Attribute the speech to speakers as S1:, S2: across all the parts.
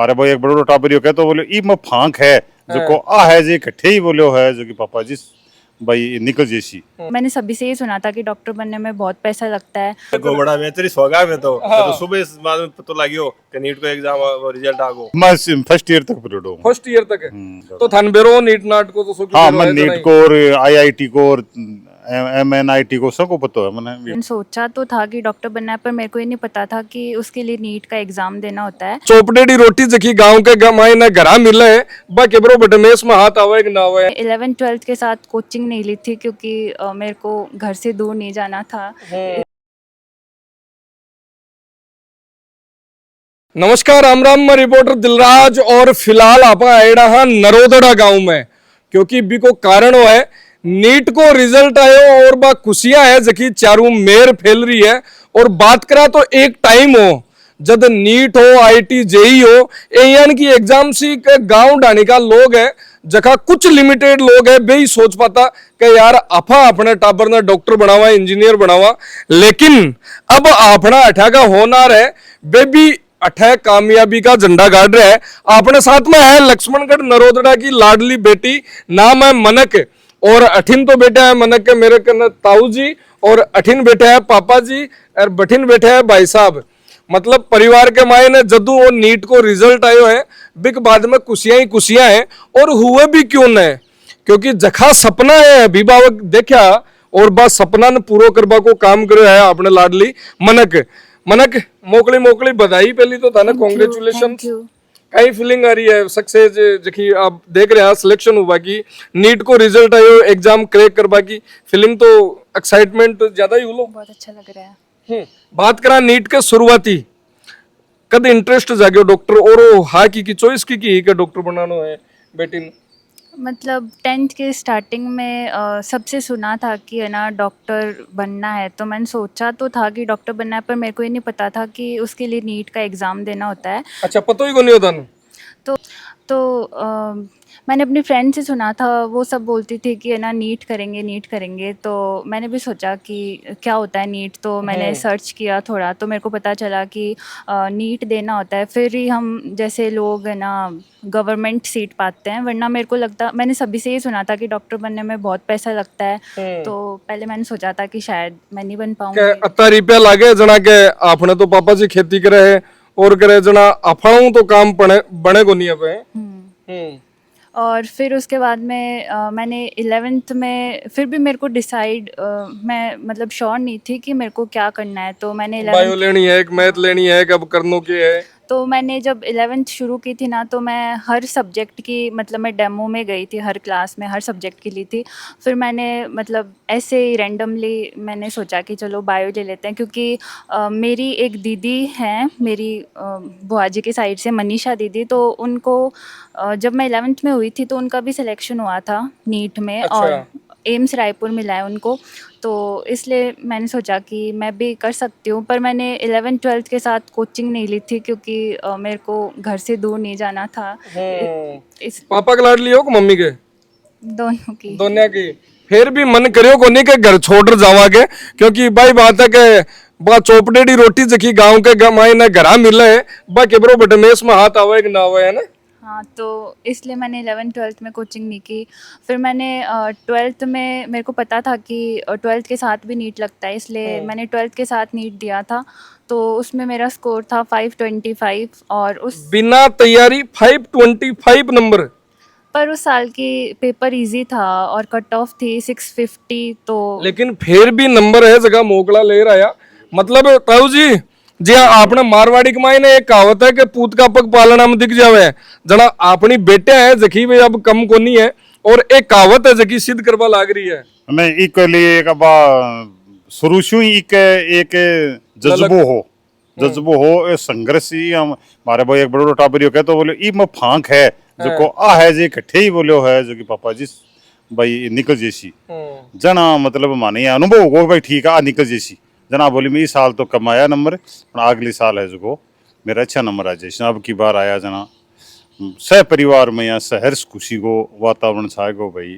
S1: अरे भाई एक बड़ो टाबर यो कहतो बोले ई में फांक है जो को आ है जे इकट्ठे ही बोलो है जो कि पापा जी भाई निकल जैसी।
S2: मैंने सभी से ये सुना था कि डॉक्टर बनने में बहुत पैसा लगता है।
S3: गोबड़ा में तेरी सोगा में तो सुबह इस बात में पता लगियो कि नीट को एग्जाम रिजल्ट आगो।
S1: मैं फर्स्ट ईयर तक पढ़ो।
S4: फर्स्ट ईयर तक है तो थान बेरो नीट नाट को तो सो
S1: हाँ मैं नीट को और आईआईटी को और एमएनआईटी को सबको पता है मैंने।
S2: सोचा तो था कि डॉक्टर बनना है, पर मेरे को ये नहीं पता था कि उसके लिए नीट का एग्जाम देना होता है।
S4: चौपड़ेडी रोटी जखी गांव के गमाई ना घरा मिले है बाकी बरो बटमेस में हाथ आवे कि ना आवे।
S2: 11th 12th के साथ कोचिंग नहीं ली थी क्योंकि मेरे को घर से दूर नहीं जाना था।
S4: नमस्कार राम राम, मैं रिपोर्टर दिलराज और फिलहाल आप आएड़ा हाँ नरोदड़ा गांव में क्योंकि बी को कारण वो है नीट को रिजल्ट आयो और बा खुशियां है जकी चारों मेर फैल रही है। और बात करा तो एक टाइम हो जब नीट हो आईटी जेई हो एन की एग्जाम सी के गांव डानी का लोग है जखा कुछ लिमिटेड लोग है बे ही सोच पाता कि यार आपा अपने टाबर ने डॉक्टर बनावा इंजीनियर बनावा, लेकिन अब अपना अठा का होनार है बे भी अठे कामयाबी का झंडा गाड़ रहा है। अपने साथ में है लक्ष्मणगढ़ नरोदड़ा की लाडली बेटी, नाम है मनक। और अठिन तो बेटा है मनक के मेरे कन ताऊ जी और अठिन बेटा है पापा जी और बठिन बेटा है भाई साहब। मतलब परिवार के मायने ने जदू और नीट को रिजल्ट आयो है बिक बाद में खुशियां ही खुशियां हैं। और हुए भी क्यों न है क्योंकि जखा सपना है अभिभावक देखा और बस सपना ने पूरा करवा को काम करे है अपने लाडली मनक। मनक मोकली मोकली बधाई पहली तो था ना, कॉन्ग्रेचुलेशन। कई फीलिंग आ रही है सक्सेस जखी आप देख रहे हैं सिलेक्शन हुआ की नीट को रिजल्ट आयो एग्जाम क्रैक करवा की फीलिंग तो एक्साइटमेंट ज्यादा ही हुलो।
S2: बहुत अच्छा लग रहा है।
S4: बात करा नीट के शुरुआती कद इंटरेस्ट जागो डॉक्टर और हाँ की चॉइस की डॉक्टर बनाना है बेटी ने?
S2: मतलब 10th के स्टार्टिंग में सबसे सुना था कि है ना डॉक्टर बनना है, तो मैंने सोचा तो था कि डॉक्टर बनना है, पर मेरे को ये नहीं पता था कि उसके लिए नीट का एग्ज़ाम देना होता है।
S4: अच्छा पता ही को नहीं होता ना?
S2: तो मैंने अपनी फ्रेंड से सुना था, वो सब बोलती थी कि है ना नीट करेंगे, तो मैंने भी सोचा कि क्या होता है नीट। तो मैंने सर्च किया थोड़ा, तो मेरे को पता चला कि नीट देना होता है, फिर ही हम जैसे लोग है ना गवर्नमेंट सीट पाते हैं। वरना मेरे को लगता, मैंने सभी से ये सुना था कि डॉक्टर बनने में बहुत पैसा लगता है, तो पहले मैंने सोचा था कि शायद मैं नहीं बन पाऊंगी।
S4: अत्ता रुपया लागे जना के आपने तो पापा जी खेती करे है और करे जना अफाणू तो काम बने को नहीं पे।
S2: और फिर उसके बाद में मैंने 11th में फिर भी मेरे को डिसाइड मैं मतलब श्योर नहीं थी कि मेरे को क्या करना है। तो मैंने
S4: बायो लेनी है एक मैथ लेनी है कब करनो के है।
S2: तो मैंने जब 11th शुरू की थी ना, तो मैं हर सब्जेक्ट की मतलब मैं डेमो में गई थी, हर क्लास में हर सब्जेक्ट की ली थी। फिर मैंने मतलब ऐसे ही रैंडमली मैंने सोचा कि चलो बायो ले लेते हैं, क्योंकि मेरी एक दीदी हैं, मेरी बुआ जी की साइड से मनीषा दीदी, तो उनको जब मैं 11th में हुई थी तो उनका भी सिलेक्शन हुआ था नीट में।
S4: अच्छा।
S2: और एम्स रायपुर मिला है उनको, तो इसलिए मैंने सोचा कि मैं भी कर सकती हूँ। पर मैंने 11th 12th के साथ कोचिंग नहीं ली थी क्योंकि मेरे को घर से दूर नहीं जाना था। इस
S4: पापा के लाडली हो कि मम्मी के?
S2: दोनों की।
S4: दोनों की। फिर भी मन करियो को नहीं के घर छोड़ जावागे क्योंकि भाई बात है के बा चौपड़ेडी रोटी जखी गांव के गमाई ना घरा मिले है बाकी बरो बटमेस में हाथ आवे कि ना आवे है ना।
S2: हाँ, तो इसलिए मैंने 11th 12th में कोचिंग नहीं की। फिर मैंने 12th में मेरे को पता था कि 12th के साथ भी नीट लगता है, इसलिए मैंने 12th के साथ नीट दिया था। तो उसमें मेरा स्कोर था 525 और उस
S4: बिना तैयारी 525 नंबर।
S2: पर उस साल की पेपर इजी था और कट ऑफ थी 650। तो
S4: लेकिन फिर भी नंबर है जगह मोकला ले रहा। मतलब ताऊ जी आपने मारवाड़ी कमाई ने एक कहावत है कि पूत का पग पालना में दिख जावे जना अपनी बेटे है जखी वे अब कम को नहीं है और एक कहावत है जकी सिद्ध करवा लाग रही है।
S1: नहीं इक लिए एक बा शुरू से ही एक जज्बो हो ए संघर्ष ही हम मारे भाई एक बड़ो टाबर यो कहतो बोले ई में फांक है जो को आ है जे इकट्ठे ही बोलो है जो कि पापा जी भाई निकल जैसी जना मतलब माने अनुभव हो भाई ठीक है निकल जैसी जना बोली मैं इस साल तो कम आया नंबर अगले साल है जो मेरा अच्छा नंबर आ जाए। अब की बार आया जना सह परिवार में या सहर्ष खुशी को वातावरण छाएगो भाई।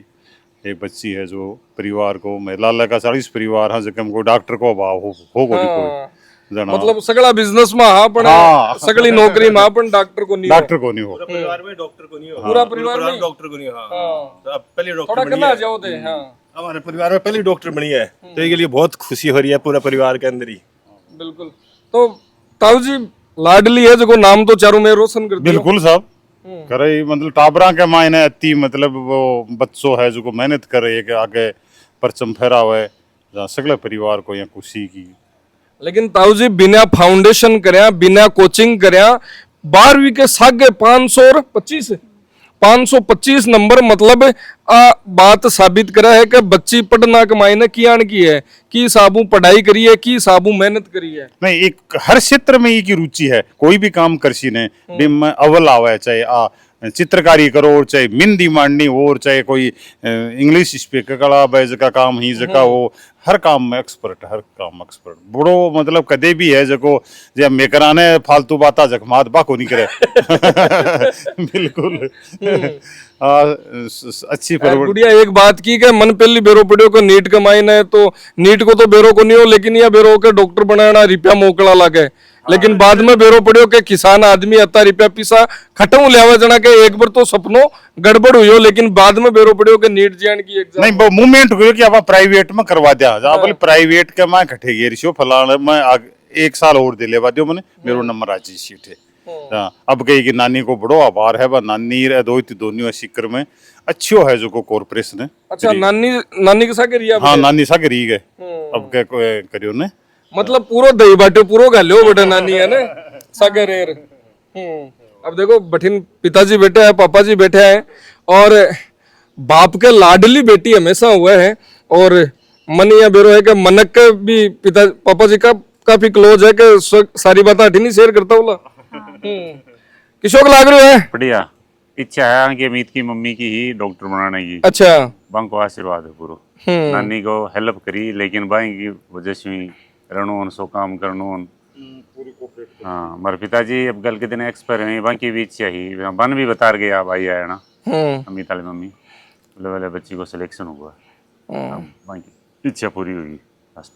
S1: एक बच्ची है जो परिवार को मैं लाला का 40 परिवार हाँ जब हमको डॉक्टर को अभाव हो कोई जना
S4: मतलब सगळा बिझनेस में हा पण
S1: हाँ।
S4: सगळी नौकरी में हा पण डॉक्टर को नहीं हो।
S1: डॉक्टर को नहीं हो।
S3: पूरा परिवार में डॉक्टर को नहीं हो,
S4: पूरा परिवार में
S3: डॉक्टर को नहीं हो। हाँ। तो अब पहले
S4: थोड़ा
S3: डॉक्टर बनी
S4: करना
S3: है,
S4: जाओ थे हाँ
S3: हमारे परिवार में पहले डॉक्टर बनी है, तो इसके लिए बहुत खुशी हो रही है पूरा परिवार के अंदर ही।
S4: बिल्कुल। तो ताऊ जी लाडली है जो नाम तो चारों में रोशन करती हो।
S1: बिल्कुल साहब करे मतलब टाबरा के मायने अति मतलब वो बच्चों है जो को मेहनत करे कि आगे परचम फहरावे जहाँ सगले परिवार को यहाँ खुशी की।
S4: लेकिन ताऊ जी बिना फाउंडेशन करया बिना कोचिंग करया 12वीं के सागे 525 नंबर मतलब आ बात साबित करा है कि बच्ची पढ़ना के मायने कियान की है कि साबू पढ़ाई करी है कि साबू मेहनत करी है।
S1: नहीं एक हर क्षेत्र में ये की रुचि है, कोई भी काम करसी ने बिम अव्वल आवे, चाहे आ चित्रकारी करो और चाहे मेहंदी मांडनी हो और चाहे कोई इंग्लिश स्पीकर कला बैज का काम ही जका हो, हर काम में एक्सपर्ट, हर काम एक्सपर्ट बड़ो मतलब कदे भी है जको जे मेकराने फालतू बाता जखमात बाको नहीं करे। बिल्कुल अच्छी परवड़।
S4: गुड़िया एक बात की कि मन पहली बेरो पड़ियो को नीट का मायने है तो नीट को तो बेरो को नहीं हो, लेकिन यह बेरो के डॉक्टर बनाना रुपया मोकला लागे, लेकिन बाद में बेरो पड़ियो के किसान आदमी अत्ता रुपया पीसा खटू लिया जना के एक बार तो सपनों गड़बड़ हुई हो, लेकिन बाद में बेरो पड़ियो के नीट जान की एग्जाम
S1: नहीं वो मूवमेंट हुई कि अब प्राइवेट में करवा दिया जा बोले प्राइवेट के मैं कटे गे रिशो फलाना मैं एक साल और दे लेवा दियो मैंने मेरो नंबर आज सीट है। हाँ, अब कही कि नानी को बड़ो आभार है, नानी रे दोनों सिक्कर में अच्छो है जो को कॉर्पोरेशन है।
S4: अच्छा नानी के साथ रिया
S1: हाँ नानी सा करी गए अब क्या करियो ने
S4: मतलब पूरो दही बाटे पूरो गालो बेटा नानी है ना सागे रेर। अब देखो बठिन पिताजी बैठे हैं, पापा जी बैठे हैं और बाप के लाडली बेटी हमेशा हुए हैं और मन या बेरो है कि मनक के भी पिता पापा जी का काफी क्लोज है कि सारी बात हटी नहीं शेयर करता बोला। किशोर लाग रहे है
S5: बढ़िया इच्छा है कि अमित की मम्मी की ही डॉक्टर बनाने की।
S4: अच्छा
S5: बांग को आशीर्वाद है पूरो नानी को हेल्प करी, लेकिन बाई की वजह से रहनो सो काम करनो। हाँ मेरे पिताजी अब कल के दिन एक्सपायर हुए, बाकी भी इच्छा ही बन भी बता गया भाई आया ना अमित वाली मम्मी बोले वाले बच्ची को सिलेक्शन हुआ, बाकी इच्छा पूरी होगी लास्ट।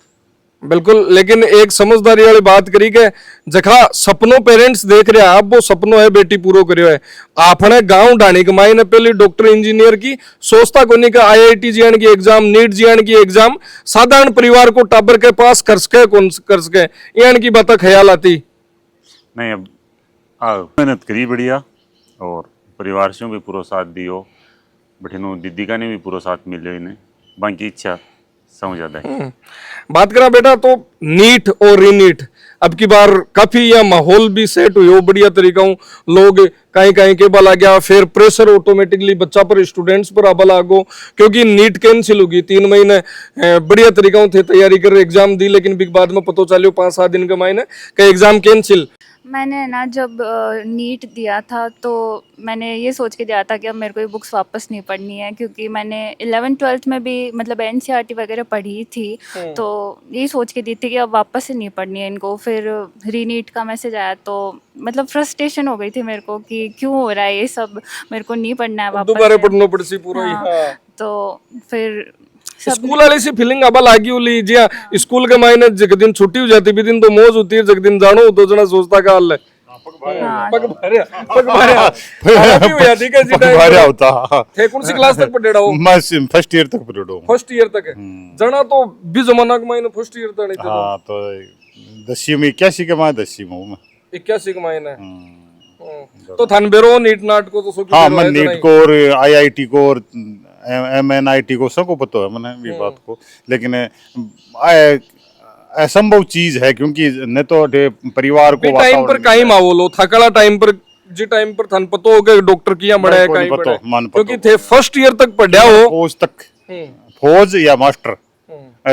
S4: बिल्कुल। लेकिन एक समझदारी वाली बात करी के जखा सपनों पेरेंट्स देख रहे हैं आप वो सपनों है बेटी पूरो करियो है। आपने गांव डाणी कमाई ने पहले डॉक्टर इंजीनियर की सोचता को नहीं का IIT जीएन की एग्जाम नीट जीएन की एग्जाम साधारण परिवार को टाबर के पास कर सके कौन कर सके यान की बात ख्याल आती
S5: नहीं। अब मेहनत करी बढ़िया और परिवार से भी पूरा साथ दियो, बठिनो दीदी का ने भी पूरा साथ मिले इन्हें, बाकी इच्छा समझ आता है।
S4: बात करा बेटा तो नीट और रीनीट अब की बार काफी यह माहौल भी सेट हुई हो बढ़िया तरीका लोग कहीं कहीं के बल आ गया, फिर प्रेशर ऑटोमेटिकली बच्चा पर स्टूडेंट्स पर अब लागो क्योंकि नीट कैंसिल होगी 3 महीने बढ़िया तरीका थे तैयारी कर एग्जाम दी, लेकिन बिग बाद में पता चलो 5-7 दिन के महीने का एग्जाम कैंसिल।
S2: मैंने ना जब नीट दिया था तो मैंने ये सोच के दिया था कि अब मेरे को ये बुक्स वापस नहीं पढ़नी है, क्योंकि मैंने 11th-12th में भी मतलब NCERT वगैरह पढ़ी थी तो यही सोच के दी थी कि अब वापस से नहीं पढ़नी है इनको। फिर रीनीट का मैसेज आया तो मतलब फ्रस्ट्रेशन हो गई थी मेरे को कि क्यों हो रहा है ये सब, मेरे को नहीं पढ़ना है वापस
S4: दोबारा पढ़ना पड़सी पूरा ही।
S2: हाँ, तो फिर
S4: स्कूल वाली सी फीलिंग अब लागी उली जी स्कूल के मायने जग दिन छुट्टी हो जाती भी दिन तो मौज होती है, जग दिन जानो तो जना सोचता का हाल है पग
S1: भारिया होता
S4: थे कौन सी क्लास तक पढ़े हो?
S1: मैं फर्स्ट ईयर तक पढ़े हूँ।
S4: फर्स्ट ईयर तक है जना तो भी जमाना के मायने फर्स्ट ईयर तक नहीं थे।
S1: हाँ तो 10वीं में 81 के मैं 10वीं में हूँ मैं
S4: 81 के मायने तो थान बेरो नीट नाट को तो
S1: हाँ मैं नीट को और IIT को और MNIT को सबको पता है मैंने भी बात को, लेकिन असंभव चीज है क्योंकि न तो परिवार को
S4: टाइम पर कहीं माहौल हो थकड़ा टाइम पर जी टाइम पर थान पता हो गया डॉक्टर किया बड़ा है कहीं बड़ा क्योंकि थे फर्स्ट ईयर तक पढ़ा हो
S1: फौज तक फौज या मास्टर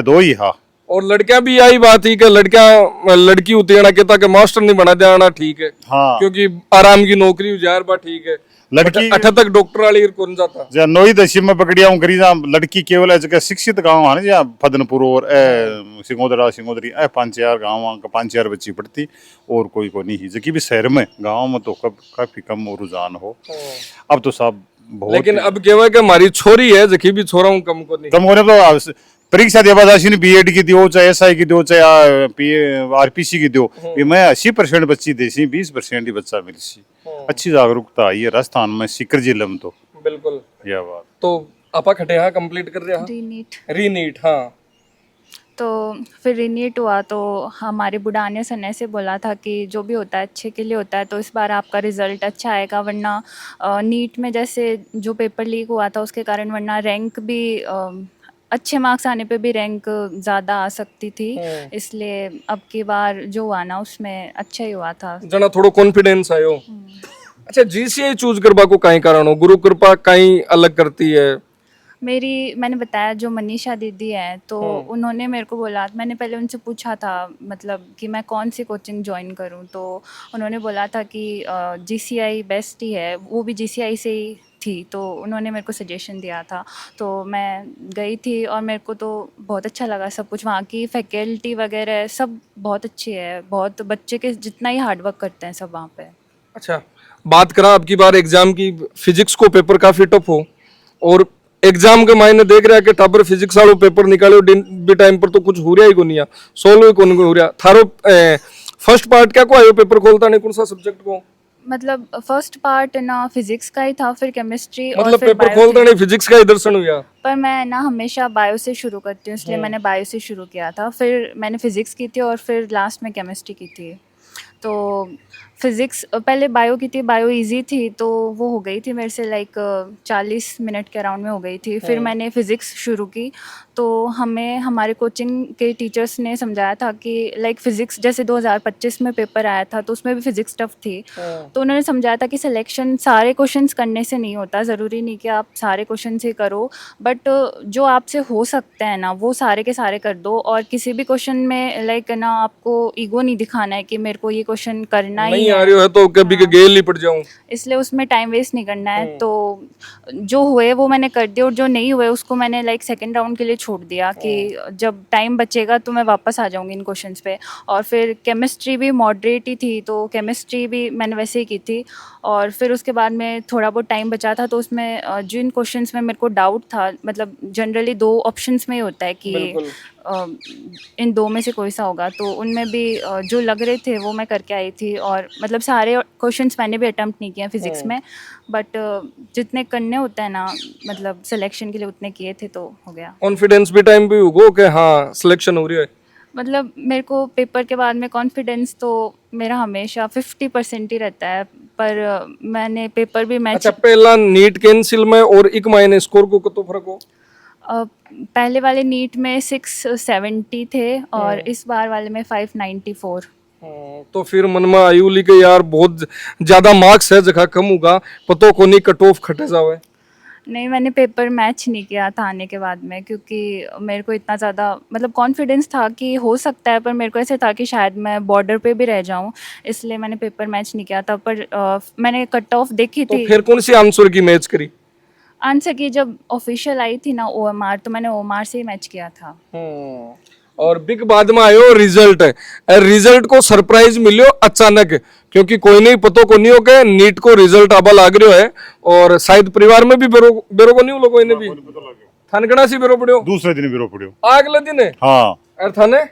S1: दो ही। हाँ
S4: और लड़कियां भी यही बात ही कि लड़की होती है ना कहता कि मास्टर नहीं बना देना ठीक है। हाँ क्योंकि आराम की नौकरी हो जाए बात ठीक है, लड़की 8 तक डॉक्टर वाली कौन जाता
S1: जा 9-10 में पकड़िया हूं करी जा लड़की केवल जगह शिक्षित गांव है ना जा फदनपुर और सिंगोदरी 5-4 गांव का 5-4 बच्ची पढ़ती और कोई को नहीं जबकि भी शहर में गांव में तो काफी कम रुझान हो। अब तो सब बहुत
S4: लेकिन अब केवल कि हमारी छोरी है जबकि भी छोरा हूं कम को नहीं
S1: कम होने तो परीक्षा दिया बाद अशी बीएड की दो चाहे एसआई की दो चाहे आरपीसी की दो भी मैं 80% बच्ची देसी 20% ही बच्चा मिली सी अच्छी जागरूकता आई है राजस्थान में सीकर जिले में तो
S4: बिल्कुल।
S1: यह बात
S4: तो आपा खटे हाँ कंप्लीट कर रहे
S2: रीनीट
S4: रीनीट हाँ
S2: तो फिर रीनीट हुआ तो हमारे बुढ़ाने सर ने ऐसे बोला था कि जो भी होता है अच्छे के लिए होता है, तो इस बार आपका रिज़ल्ट अच्छा आएगा, वरना नीट में जैसे जो पेपर लीक हुआ था उसके कारण वरना रैंक भी अच्छे मार्क्स आने पे भी रैंक ज़्यादा आ सकती थी, इसलिए अब की बार जो हुआ ना उसमें अच्छा ही हुआ था।
S4: जना थोड़ो कॉन्फिडेंस आयो। अच्छा जीसीआई चूज करबा को काई कारण हो, गुरु कृपा काई अलग करती है?
S2: मैंने बताया जो मनीषा दीदी है तो उन्होंने मेरे को बोला, मैंने पहले उनसे पूछा था मतलब कि मैं कौन सी कोचिंग ज्वाइन करूं, तो उन्होंने बोला था कि जीसीआई बेस्ट ही है, वो भी जीसीआई से ही थी, तो उन्होंने मेरे को सजेशन दिया था, तो मैं गई थी और मेरे को तो बहुत अच्छा लगा सब कुछ। वहाँ की फैकल्टी वगैरह सब बहुत अच्छी है, बहुत बच्चे के जितना ही हार्डवर्क करते हैं सब वहाँ पे।
S4: अच्छा बात करा अब की बार एग्जाम की, फिजिक्स को पेपर काफी टफ हो और एग्जाम के मायने देख रहा है कि टाबर फिजिक्स वालों पेपर निकालो भी टाइम पर तो कुछ हो रहा ही को नहीं है, सोल्व ही को नहीं हो रहा थारो। फर्स्ट पार्ट क्या को आयो पेपर खोलता नहीं कौन सा सब्जेक्ट को?
S2: मतलब फर्स्ट पार्ट ना फिजिक्स का ही था, फिर केमिस्ट्री और
S4: मतलब
S2: फिर
S4: पेपर
S2: बायो
S4: खोलता
S2: थी।
S4: नहीं फिजिक्स का ही दर्शन हुआ।
S2: पर मैं ना हमेशा बायो से शुरू करती हूँ, इसलिए मैंने बायो से शुरू किया था, फिर मैंने फिजिक्स की थी और फिर लास्ट में केमिस्ट्री की थी। तो फिज़िक्स पहले बायो की थी, बायो इजी थी तो वो हो गई थी मेरे से लाइक 40 मिनट के अराउंड में हो गई थी। फिर मैंने फ़िज़िक्स शुरू की तो हमें हमारे कोचिंग के टीचर्स ने समझाया था कि लाइक फ़िज़िक्स जैसे 2025 में पेपर आया था तो उसमें भी फ़िज़िक्स टफ थी, तो उन्होंने समझाया था कि सिलेक्शन सारे क्वेश्चंस करने से नहीं होता, ज़रूरी नहीं कि आप सारे क्वेश्चन ही करो, बट जो आपसे हो सकते हैं ना वो सारे के सारे कर दो, और किसी भी क्वेश्चन में लाइक ना आपको ईगो नहीं दिखाना है कि मेरे को ये क्वेश्चन करना ही
S4: नहीं
S2: है,
S4: आ रही है तो कभी के गेल ही पड़ जाऊं,
S2: इसलिए उसमें टाइम वेस्ट नहीं करना है। तो जो हुए वो मैंने कर दिया और जो नहीं हुए उसको मैंने लाइक सेकंड राउंड के लिए छोड़ दिया कि जब टाइम बचेगा तो मैं वापस आ जाऊंगी इन क्वेश्चंस पे। और फिर केमिस्ट्री भी मॉडरेट ही थी तो केमिस्ट्री भी मैंने वैसे ही की थी, और फिर उसके बाद में थोड़ा बहुत टाइम बचा था तो उसमें जिन क्वेश्चंस में मेरे को डाउट था, मतलब जनरली 2 ऑप्शंस में ही होता है कि इन 2 में से कोई सा होगा, तो उनमें भी जो लग रहे थे वो मैं करके आई थी, और मतलब सारे क्वेश्चंस मैंने भी अटेम्प्ट नहीं किए फिज़िक्स में, बट जितने करने होते हैं ना मतलब सिलेक्शन के लिए उतने किए थे तो हो गया।
S4: कॉन्फिडेंस भी टाइम भी होगो कि हाँ सिलेक्शन हो रही है?
S2: मतलब मेरे को पेपर के बाद में कॉन्फिडेंस तो मेरा हमेशा 50% ही रहता है, पर मैंने पेपर भी मैच
S4: अच्छा पहला नीट कैंसिल में और एक महीने स्कोर को तो फर्क हो?
S2: पहले वाले नीट में 670 थे और इस बार वाले में 594।
S4: तो फिर मन में आयु ली के यार बहुत ज्यादा मार्क्स है जगह कम होगा, पतो को नहीं कट ऑफ खटे जावे?
S2: नहीं, मैंने पेपर मैच नहीं किया था आने के बाद में, क्योंकि मेरे को इतना ज़्यादा मतलब कॉन्फिडेंस था कि हो सकता है, पर मेरे को ऐसे था कि शायद मैं बॉर्डर पे भी रह जाऊं, इसलिए मैंने पेपर मैच नहीं किया था। पर मैंने कट ऑफ देखी
S4: तो
S2: थी।
S4: फिर कौन सी आंसर की मैच करी?
S2: आंसर की जब ऑफिशियल आई थी ना ओएमआर, तो मैंने ओएमआर से ही मैच किया था।
S4: और बिग बाद में आयो रिजल्ट, रिजल्ट को सरप्राइज मिलियो अचानक, क्योंकि कोई नहीं पतो को नहीं हो के नीट को रिजल्ट आबा लाग रहा है, और शायद परिवार में भी बेरो को नहीं हो कोई ने भी थानकड़ा सी बेरो पड़ियो,
S1: दूसरे दिन बिरो पड़ियो
S4: अगले दिन है।
S1: हाँ
S4: और थाने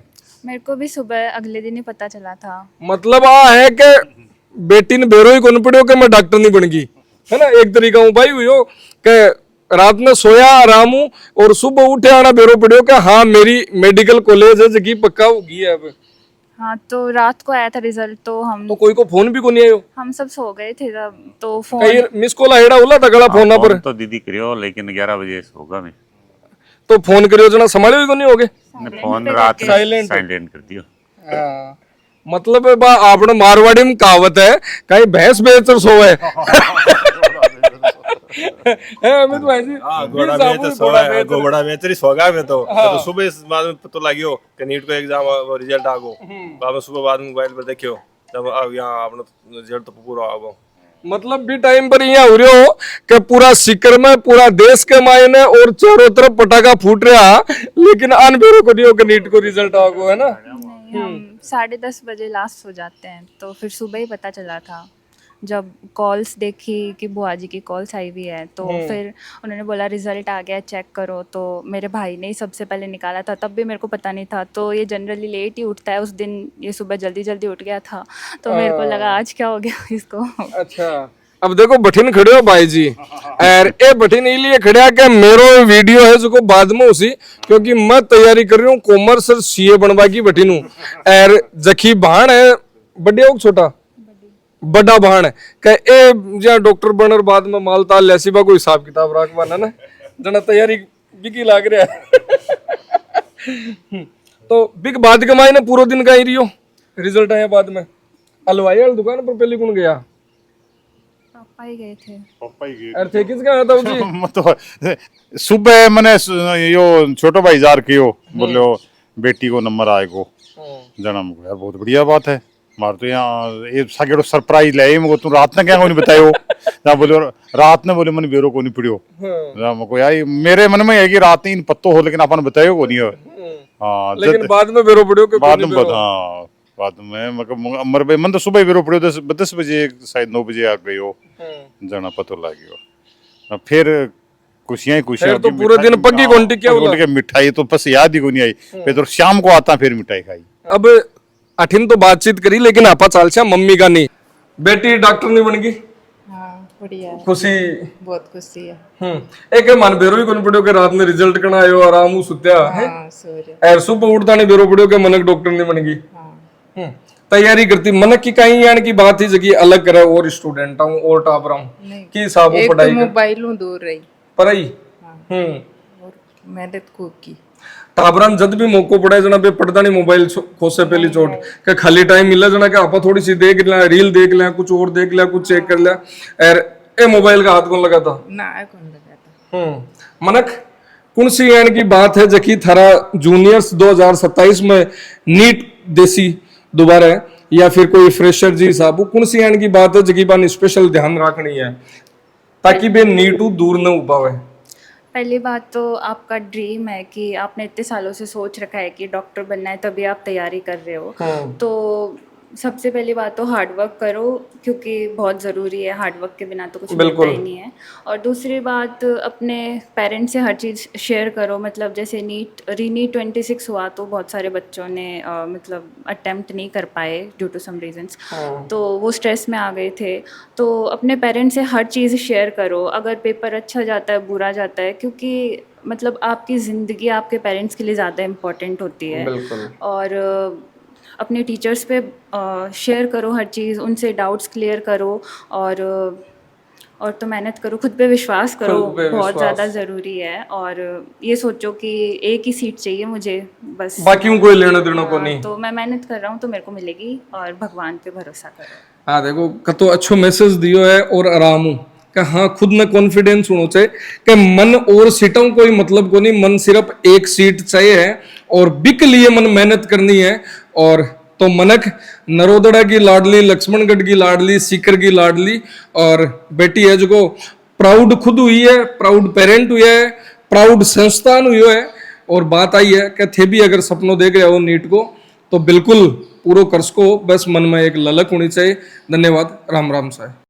S2: मेरे को भी सुबह अगले दिन ही पता चला था।
S4: मतलब आ है कि बेटी ने बेरो ही कौन पड़ियो कि मैं डॉक्टर नहीं बन गई, है ना, एक तरीका हूँ भाई हुई हो कि रात में सोया आराम हूँ और सुबह उठे आना बेरो पड़ियो कि हाँ मेरी मेडिकल कॉलेज है जगी पक्का होगी है अब।
S2: हाँ, तो रात को आया था रिजल्ट, तो
S4: तो कोई को फोन भी को नहीं आयो?
S2: हम सब सो गए थे तब, तो
S4: कहीं
S2: फोन
S4: मिस कॉल आएड़ा होला तगड़ा फोन पर?
S5: फोन तो दीदी करियो लेकिन 11 बजे होगा मैं
S4: तो फोन करियो जना संभालियो को नहीं होगे?
S5: फोन रात
S4: Silent.
S5: साइलेंट कर दियो।
S4: हाँ, मतलब बा आपने मारवाड़ी में कहावत है कहीं भैंस बेचकर सोए है अमित भाई जी।
S3: गोड़ा में तो सोया गोबड़ा में तेरी सोगा में तो सुबह इस बाद में पता लगियो कि नीट को एग्जाम रिजल्ट आगो, बाद में सुबह बाद में मोबाइल पर देखियो तब अब यहाँ अपना रिजल्ट तो पूरा आगो।
S4: मतलब भी टाइम पर यहाँ हो रहे हो कि पूरा सिकर में पूरा देश के मायने और चारों तरफ पटाखा फूट रहा, लेकिन अनबेरो को नहीं हो कि नीट को रिजल्ट आगो, है ना?
S2: नहीं, हम 10:30 बजे लास्ट हो जाते हैं, तो फिर सुबह ही पता चला था। जब कॉल्स देखी कि बुआ जी की कॉल्स आई हुई है तो फिर उन्होंने बोला रिजल्ट आ गया चेक करो, तो मेरे भाई ने ही सबसे पहले निकाला था, तब भी मेरे को पता नहीं था। तो ये जनरली लेट ही उठता है, उस दिन ये सुबह जल्दी जल्दी उठ गया था, तो मेरे को लगा आज क्या हो गया इसको।
S4: अच्छा, अब देखो बठिन खड़े हो भाई जी, और ए बठिन इसलिए खड़ा के मेरो वीडियो है जो बाद में उसी, क्योंकि मैं तैयारी कर रही हूँ कॉमर्स और सीए बनवा की बठिन हूँ। और जखी भाण है बड़े हो छोटा बड़ा भाण है के ए जहाँ डॉक्टर बनर बाद में मालताल लैसी बा कोई हिसाब किताब रखवाना ना जना तैयारी बिकी लाग रहा है। तो बिक बाद कमाई ने पूरा दिन का ही रियो रिजल्ट आया बाद में हलवाई वाली दुकान पर पहले कौन गया?
S2: पापा ही गए थे।
S1: पापा ही गए
S4: अरे थे किसका आया था उसी?
S1: मतलब सुबह मैंने यो छोटो भाई जार कियो बोलो बेटी को नंबर आएगो जन्म को, यार बहुत बढ़िया बात है। मार तो यहाँ ये साकेड़ो सरप्राइज ले मुझे, तू रात ने क्या को नहीं बतायो ना बोलो रात ने बोले मन बेरो को नहीं पड़ियो ना मको यार मेरे मन में है कि रात नहीं पत्तो हो लेकिन अपन बतायो को नहीं हो। हाँ
S4: लेकिन बाद में बेरो पड़ियो के
S1: बाद में हाँ बाद में मतलब अमर भाई मन तो सुबह बेरो पड़ियो 10 बजे शायद 9 बजे आ गयो जाना पतो लागियो। फिर खुशियां ही खुशियां
S4: तो पूरे दिन पक्की घंटी क्या
S1: बोला मिठाई तो बस याद ही को नहीं आई, फिर तो शाम को आता फिर मिठाई खाई।
S4: अब अठिन तो बातचीत करी लेकिन आपा चाल छा मम्मी का नहीं, बेटी डॉक्टर नहीं बन गई।
S6: हाँ बढ़िया है,
S4: खुशी
S6: बहुत खुशी है।
S4: एक मन बेरो ही कोन पड़ियो के रात में रिजल्ट कना आयो आराम हु सुत्या है
S6: हाँ सूर्य
S4: और सुबह उठता नहीं बेरो पड़ियो के मनक डॉक्टर नहीं बन गई।
S6: हाँ
S4: तैयारी करती मनक की कहीं यानी की बात ही जगह अलग करे और स्टूडेंट हूं और टॉप रहा हूं की हिसाब
S6: एक
S4: पढ़ाई
S6: तो मोबाइलों दूर रही
S4: पढ़ाई
S6: और मेहनत खूब की।
S4: टाबरान जब भी मौको पड़ा जना पे पड़ता नहीं मोबाइल खोस से पहली चोट के खाली टाइम मिला जना के आपा थोड़ी सी देख लिया रील देख लिया कुछ और देख लिया कुछ चेक कर लिया और ए मोबाइल का हाथ कौन लगा था
S6: ना कौन लगा था।
S4: मनक कौन सी यानी की बात है जकी थारा जूनियर्स 2027 में नीट देसी दोबारा है या फिर कोई फ्रेशर जी साहब कौन सी यानी की बात है जकी बान स्पेशल ध्यान रखनी है ताकि बे नीटू दूर न उपावे?
S2: पहली बात तो आपका ड्रीम है कि आपने इतने सालों से सोच रखा है कि डॉक्टर बनना है, तभी आप तैयारी कर रहे हो। तो सबसे पहली बात तो हार्ड वर्क करो, क्योंकि बहुत ज़रूरी है, हार्ड वर्क के बिना तो कुछ मिलता ही नहीं है। और दूसरी बात अपने पेरेंट्स से हर चीज़ शेयर करो, मतलब जैसे रीनीट 26 हुआ तो बहुत सारे बच्चों ने मतलब अटेम्प्ट नहीं कर पाए ड्यू टू सम रीजंस, तो वो स्ट्रेस में आ गए थे। तो अपने पेरेंट्स से हर चीज़ शेयर करो, अगर पेपर अच्छा जाता है बुरा जाता है, क्योंकि मतलब आपकी ज़िंदगी आपके पेरेंट्स के लिए ज़्यादा इम्पोर्टेंट होती है। और अपने टीचर्स पे शेयर करो हर चीज़, उनसे डाउट्स क्लियर करो और तो मेहनत करो, खुद पे विश्वास करो, बहुत ज़्यादा ज़रूरी है। और ये सोचो कि एक ही सीट चाहिए मुझे बस,
S4: बाकी कोई लेना देना को नहीं।
S2: तो मैं मेहनत कर रहा हूँ तो मेरे को मिलेगी, और भगवान पे भरोसा करो।
S4: हाँ देखो कतो अच्छो मैसेज दियो है और आराम हूँ कि हाँ खुद में कॉन्फिडेंस होना चाहिए कि मन और सीटों कोई मतलब को नहीं, मन सिर्फ एक सीट चाहिए है और बिक लिए मन मेहनत करनी है। और तो मनक नरोदड़ा की लाडली, लक्ष्मणगढ़ की लाडली, सीकर की लाडली और बेटी है जो प्राउड खुद हुई है, प्राउड पेरेंट हुई है, प्राउड संस्थान हुई है। और बात आई है कि थे भी अगर सपनों देख रहे हो नीट को तो बिल्कुल पूरा कर सको, बस मन में एक ललक होनी चाहिए। धन्यवाद, राम राम साहब।